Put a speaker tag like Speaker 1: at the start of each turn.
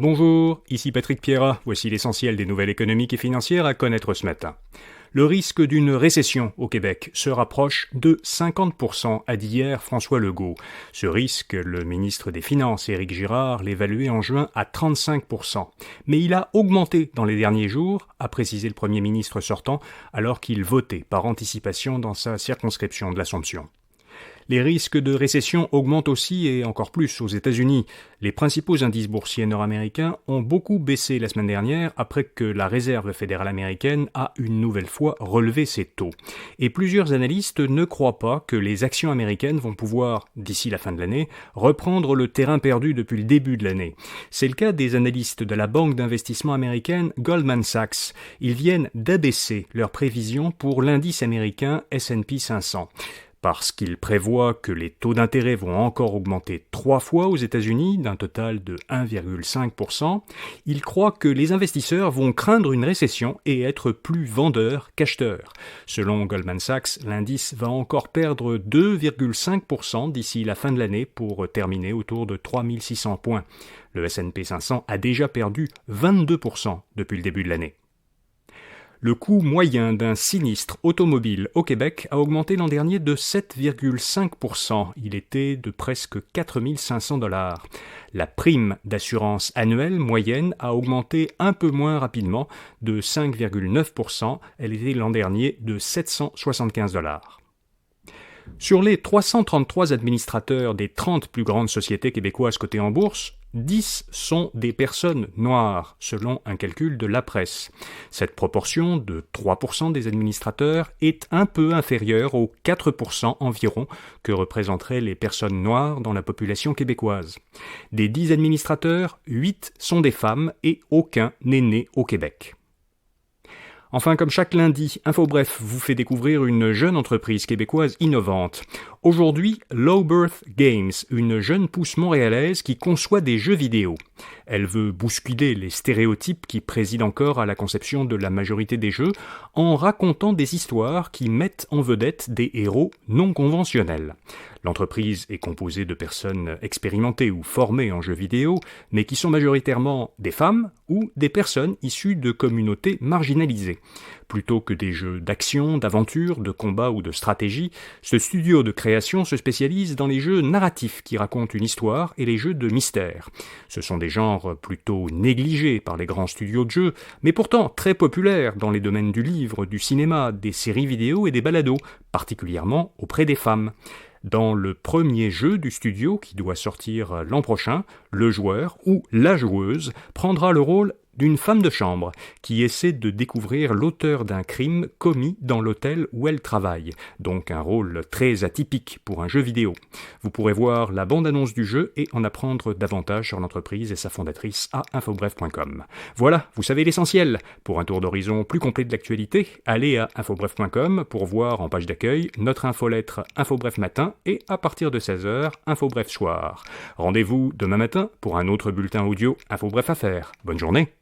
Speaker 1: Bonjour, ici Patrick Pierrat. Voici l'essentiel des nouvelles économiques et financières à connaître ce matin. Le risque d'une récession au Québec se rapproche de 50%, a dit hier François Legault. Ce risque, le ministre des Finances, Éric Girard, l'évaluait en juin à 35%. Mais il a augmenté dans les derniers jours, a précisé le premier ministre sortant, alors qu'il votait par anticipation dans sa circonscription de l'Assomption. Les risques de récession augmentent aussi et encore plus aux États-Unis. Les principaux indices boursiers nord-américains ont beaucoup baissé la semaine dernière après que la Réserve fédérale américaine a une nouvelle fois relevé ses taux. Et plusieurs analystes ne croient pas que les actions américaines vont pouvoir, d'ici la fin de l'année, reprendre le terrain perdu depuis le début de l'année. C'est le cas des analystes de la banque d'investissement américaine Goldman Sachs. Ils viennent d'abaisser leurs prévisions pour l'indice américain S&P 500. Parce qu'ils prévoient que les taux d'intérêt vont encore augmenter 3 fois aux États-Unis, d'un total de 1,5%, ils croient que les investisseurs vont craindre une récession et être plus vendeurs qu'acheteurs. Selon Goldman Sachs, l'indice va encore perdre 2,5% d'ici la fin de l'année pour terminer autour de 3600 points. Le S&P 500 a déjà perdu 22% depuis le début de l'année. Le coût moyen d'un sinistre automobile au Québec a augmenté l'an dernier de 7,5%. Il était de presque 4 500 $. La prime d'assurance annuelle moyenne a augmenté un peu moins rapidement, de 5,9%. Elle était l'an dernier de 775 $. Sur les 333 administrateurs des 30 plus grandes sociétés québécoises cotées en bourse, 10 sont des personnes noires, selon un calcul de la presse. Cette proportion de 3% des administrateurs est un peu inférieure aux 4% environ que représenteraient les personnes noires dans la population québécoise. Des 10 administrateurs, 8 sont des femmes et aucun n'est né au Québec. Enfin, comme chaque lundi, InfoBref vous fait découvrir une jeune entreprise québécoise innovante. Aujourd'hui, Low Birth Games, une jeune pousse montréalaise qui conçoit des jeux vidéo. Elle veut bousculer les stéréotypes qui président encore à la conception de la majorité des jeux en racontant des histoires qui mettent en vedette des héros non conventionnels. L'entreprise est composée de personnes expérimentées ou formées en jeux vidéo, mais qui sont majoritairement des femmes ou des personnes issues de communautés marginalisées. Plutôt que des jeux d'action, d'aventure, de combat ou de stratégie, ce studio de création se spécialise dans les jeux narratifs qui racontent une histoire et les jeux de mystère. Ce sont des genres plutôt négligés par les grands studios de jeux, mais pourtant très populaires dans les domaines du livre, du cinéma, des séries vidéo et des balados, particulièrement auprès des femmes. Dans le premier jeu du studio qui doit sortir l'an prochain, le joueur ou la joueuse prendra le rôle d'une femme de chambre qui essaie de découvrir l'auteur d'un crime commis dans l'hôtel où elle travaille. Donc un rôle très atypique pour un jeu vidéo. Vous pourrez voir la bande-annonce du jeu et en apprendre davantage sur l'entreprise et sa fondatrice à infobref.com. Voilà, vous savez l'essentiel. Pour un tour d'horizon plus complet de l'actualité, allez à infobref.com pour voir en page d'accueil notre infolettre InfoBref matin et à partir de 16h, InfoBref soir. Rendez-vous demain matin pour un autre bulletin audio InfoBref Affaires. Bonne journée.